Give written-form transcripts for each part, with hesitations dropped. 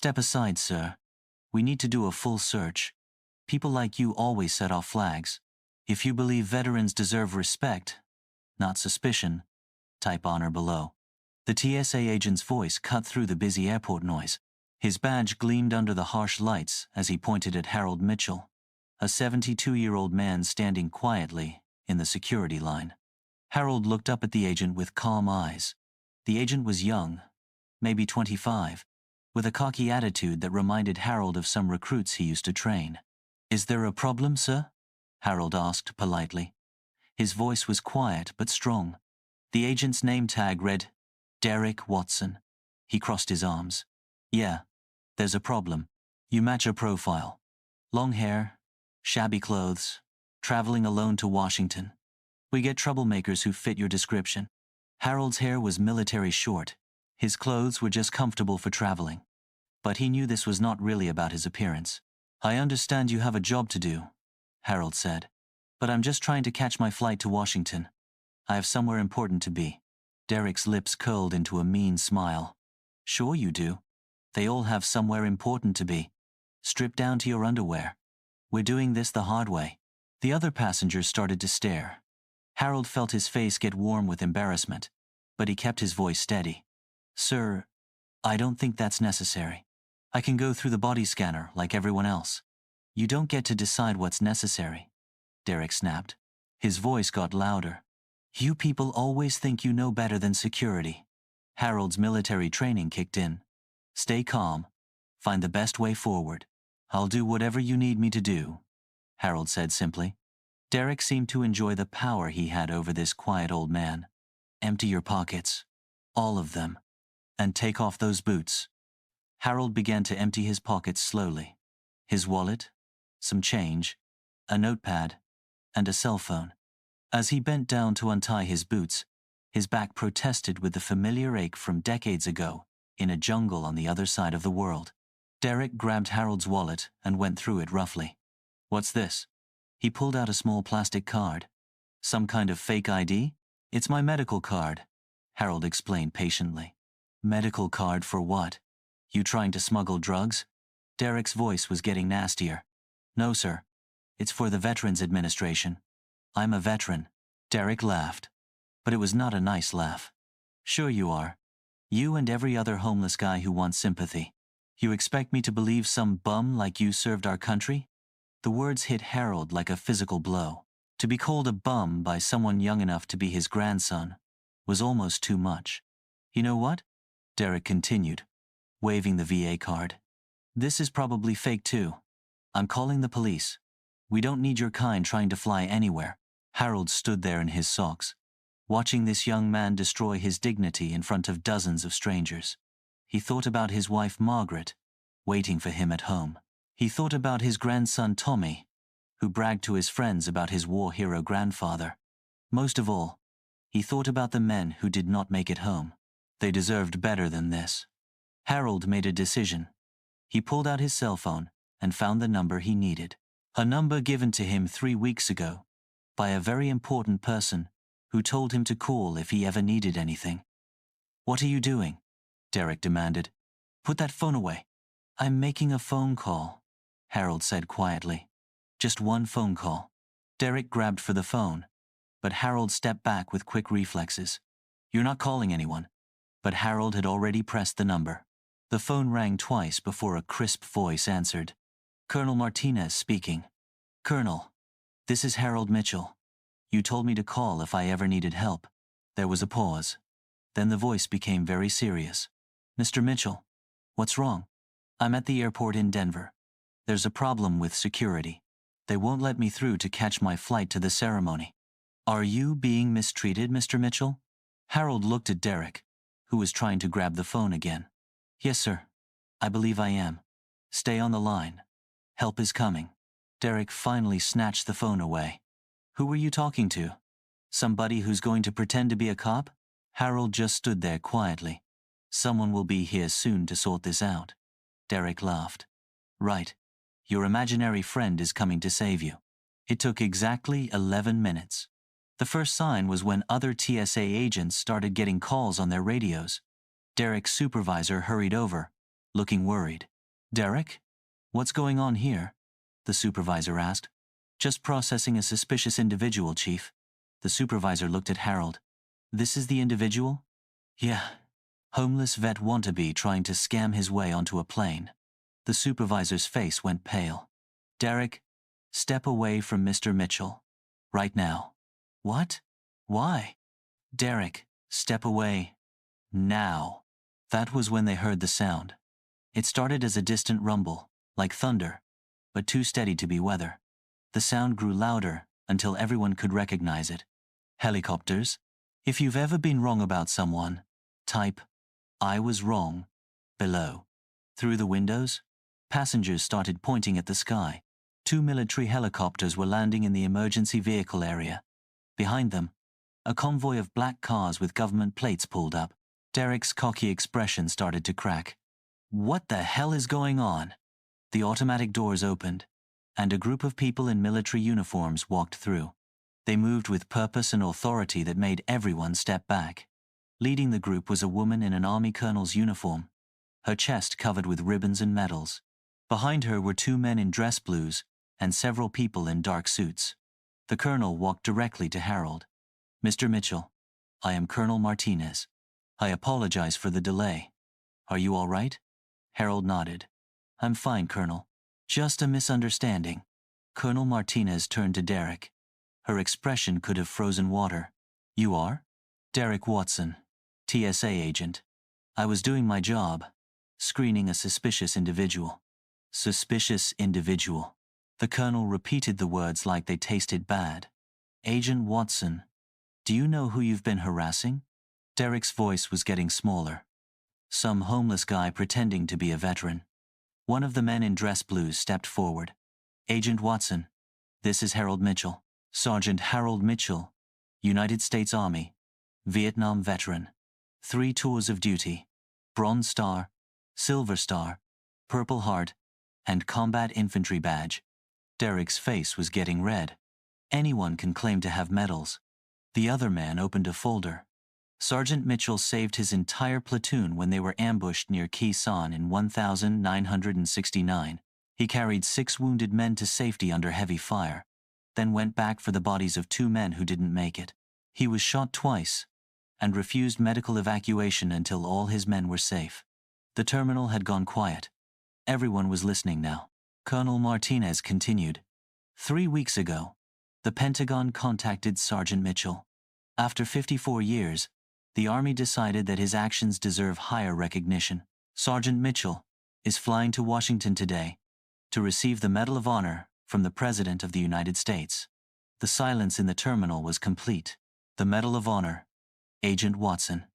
Step aside, sir. We need to do a full search. People like you always set off flags. If you believe veterans deserve respect, not suspicion, type honor below. The TSA agent's voice cut through the busy airport noise. His badge gleamed under the harsh lights as he pointed at Harold Mitchell, a 72-year-old man standing quietly in the security line. Harold looked up at the agent with calm eyes. The agent was young, maybe 25, with a cocky attitude that reminded Harold of some recruits he used to train. "Is there a problem, sir?" Harold asked politely. His voice was quiet but strong. The agent's name tag read, Derek Watson. He crossed his arms. "Yeah, there's a problem. You match a profile. Long hair, shabby clothes, traveling alone to Washington. We get troublemakers who fit your description." Harold's hair was military short. His clothes were just comfortable for traveling. But he knew this was not really about his appearance. "I understand you have a job to do," Harold said. "But I'm just trying to catch my flight to Washington. I have somewhere important to be." Derek's lips curled into a mean smile. "Sure you do. They all have somewhere important to be. Strip down to your underwear. We're doing this the hard way." The other passengers started to stare. Harold felt his face get warm with embarrassment, but he kept his voice steady. "Sir, I don't think that's necessary. I can go through the body scanner like everyone else." "You don't get to decide what's necessary," Derek snapped. His voice got louder. "You people always think you know better than security." Harold's military training kicked in. "Stay calm. Find the best way forward. I'll do whatever you need me to do," Harold said simply. Derek seemed to enjoy the power he had over this quiet old man. "Empty your pockets. All of them. And take off those boots." Harold began to empty his pockets slowly. His wallet, some change, a notepad, and a cell phone. As he bent down to untie his boots, his back protested with the familiar ache from decades ago in a jungle on the other side of the world. Derek grabbed Harold's wallet and went through it roughly. "What's this?" He pulled out a small plastic card. "Some kind of fake ID?" "It's my medical card," Harold explained patiently. "Medical card for what? You trying to smuggle drugs?" Derek's voice was getting nastier. "No, sir. It's for the Veterans Administration. I'm a veteran." Derek laughed. But it was not a nice laugh. "Sure you are. You and every other homeless guy who wants sympathy. You expect me to believe some bum like you served our country?" The words hit Harold like a physical blow. To be called a bum by someone young enough to be his grandson was almost too much. "You know what?" Derek continued, waving the VA card. "This is probably fake too. I'm calling the police. We don't need your kind trying to fly anywhere." Harold stood there in his socks, watching this young man destroy his dignity in front of dozens of strangers. He thought about his wife Margaret, waiting for him at home. He thought about his grandson Tommy, who bragged to his friends about his war hero grandfather. Most of all, he thought about the men who did not make it home. They deserved better than this. Harold made a decision. He pulled out his cell phone and found the number he needed. A number given to him 3 weeks ago by a very important person who told him to call if he ever needed anything. "What are you doing?" Derek demanded. "Put that phone away." "I'm making a phone call," Harold said quietly. "Just one phone call." Derek grabbed for the phone, but Harold stepped back with quick reflexes. "You're not calling anyone." But Harold had already pressed the number. The phone rang twice before a crisp voice answered. "Colonel Martinez speaking." "Colonel, this is Harold Mitchell. You told me to call if I ever needed help." There was a pause. Then the voice became very serious. "Mr. Mitchell, what's wrong?" "I'm at the airport in Denver. There's a problem with security. They won't let me through to catch my flight to the ceremony." "Are you being mistreated, Mr. Mitchell?" Harold looked at Derek, who was trying to grab the phone again. "Yes, sir. I believe I am. Stay on the line. Help is coming." Derek finally snatched the phone away. "Who were you talking to? Somebody who's going to pretend to be a cop?" Harold just stood there quietly. "Someone will be here soon to sort this out." Derek laughed. "Right. Your imaginary friend is coming to save you." It took exactly 11 minutes. The first sign was when other TSA agents started getting calls on their radios. Derek's supervisor hurried over, looking worried. "Derek? What's going on here?" the supervisor asked. "Just processing a suspicious individual, Chief." The supervisor looked at Harold. "This is the individual?" "Yeah. Homeless vet wannabe trying to scam his way onto a plane." The supervisor's face went pale. "Derek, step away from Mr. Mitchell. Right now." "What? Why?" "Derek, step away. Now." That was when they heard the sound. It started as a distant rumble, like thunder, but too steady to be weather. The sound grew louder until everyone could recognize it. Helicopters. If you've ever been wrong about someone, type, "I was wrong," below. Through the windows, passengers started pointing at the sky. 2 military helicopters were landing in the emergency vehicle area. Behind them, a convoy of black cars with government plates pulled up. Derek's cocky expression started to crack. "What the hell is going on?" The automatic doors opened, and a group of people in military uniforms walked through. They moved with purpose and authority that made everyone step back. Leading the group was a woman in an army colonel's uniform, her chest covered with ribbons and medals. Behind her were 2 men in dress blues and several people in dark suits. The colonel walked directly to Harold. "Mr. Mitchell, I am Colonel Martinez. I apologize for the delay. Are you all right?" Harold nodded. "I'm fine, Colonel. Just a misunderstanding." Colonel Martinez turned to Derek. Her expression could have frozen water. "You are?" "Derek Watson, TSA agent. I was doing my job, screening a suspicious individual." "Suspicious individual." The colonel repeated the words like they tasted bad. "Agent Watson, do you know who you've been harassing?" Derek's voice was getting smaller. "Some homeless guy pretending to be a veteran." One of the men in dress blues stepped forward. "Agent Watson, this is Harold Mitchell. Sergeant Harold Mitchell, United States Army, Vietnam veteran. 3 tours of duty, Bronze Star, Silver Star, Purple Heart, and Combat Infantry Badge." Derek's face was getting red. Anyone can claim to have medals. The other man opened a folder. "Sergeant Mitchell saved his entire platoon when they were ambushed near Khe Sanh in 1969. He carried 6 wounded men to safety under heavy fire, then went back for the bodies of 2 men who didn't make it. He was shot twice and refused medical evacuation until all his men were safe." The terminal had gone quiet. Everyone was listening now. Colonel Martinez continued. 3 weeks ago, the Pentagon contacted Sergeant Mitchell. After 54 years, the Army decided that his actions deserve higher recognition. Sergeant Mitchell is flying to Washington today to receive the Medal of Honor from the President of the United States. The silence in the terminal was complete. The Medal of Honor, Agent Watson.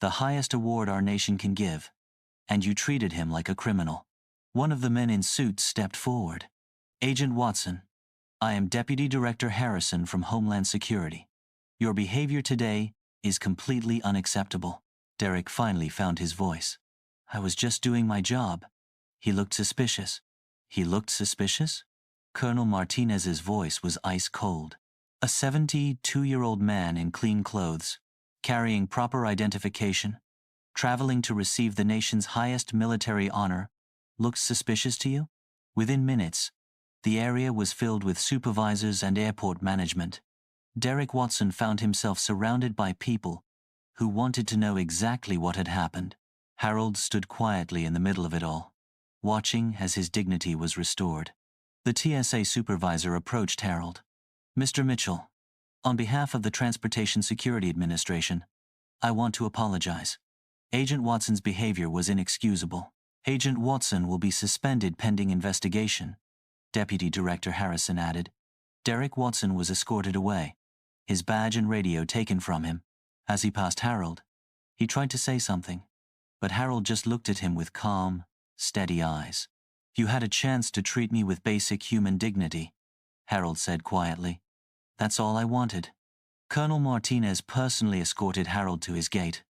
The highest award our nation can give. And you treated him like a criminal. One of the men in suits stepped forward. "Agent Watson, I am Deputy Director Harrison from Homeland Security. Your behavior today is completely unacceptable." Derek finally found his voice. "I was just doing my job." He looked suspicious. He looked suspicious? Colonel Martinez's voice was ice cold. A 72-year-old man in clean clothes, carrying proper identification, traveling to receive the nation's highest military honor, looked suspicious to you? Within minutes, the area was filled with supervisors and airport management. Derek Watson found himself surrounded by people who wanted to know exactly what had happened. Harold stood quietly in the middle of it all, watching as his dignity was restored. The TSA supervisor approached Harold. "Mr. Mitchell, on behalf of the Transportation Security Administration, I want to apologize. Agent Watson's behavior was inexcusable. Agent Watson will be suspended pending investigation," Deputy Director Harrison added. Derek Watson was escorted away, his badge and radio taken from him. As he passed Harold, he tried to say something, but Harold just looked at him with calm, steady eyes. "You had a chance to treat me with basic human dignity," Harold said quietly. "That's all I wanted." Colonel Martinez personally escorted Harold to his gate,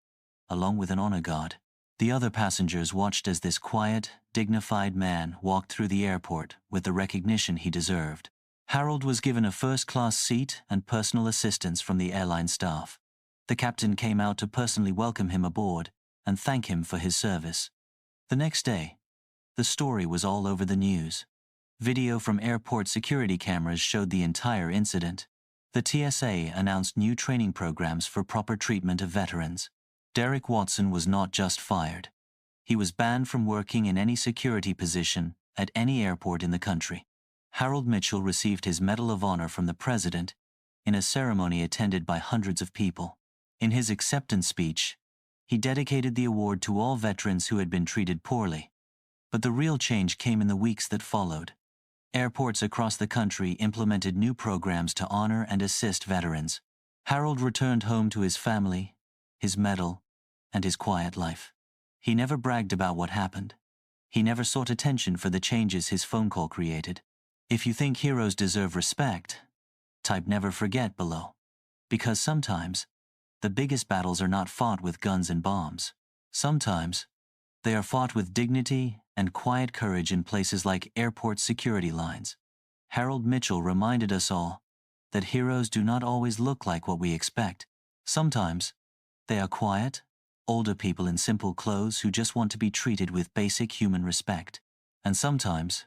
along with an honor guard. The other passengers watched as this quiet, dignified man walked through the airport with the recognition he deserved. Harold was given a first-class seat and personal assistance from the airline staff. The captain came out to personally welcome him aboard and thank him for his service. The next day, the story was all over the news. Video from airport security cameras showed the entire incident. The TSA announced new training programs for proper treatment of veterans. Derek Watson was not just fired. He was banned from working in any security position at any airport in the country. Harold Mitchell received his Medal of Honor from the President in a ceremony attended by hundreds of people. In his acceptance speech, he dedicated the award to all veterans who had been treated poorly. But the real change came in the weeks that followed. Airports across the country implemented new programs to honor and assist veterans. Harold returned home to his family, his medal, and his quiet life. He never bragged about what happened. He never sought attention for the changes his phone call created. If you think heroes deserve respect, type never forget below. Because sometimes, the biggest battles are not fought with guns and bombs. Sometimes, they are fought with dignity and quiet courage in places like airport security lines. Harold Mitchell reminded us all that heroes do not always look like what we expect. Sometimes, they are quiet, older people in simple clothes who just want to be treated with basic human respect. And sometimes,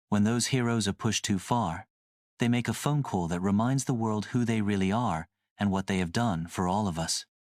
when those heroes are pushed too far, they make a phone call that reminds the world who they really are and what they have done for all of us.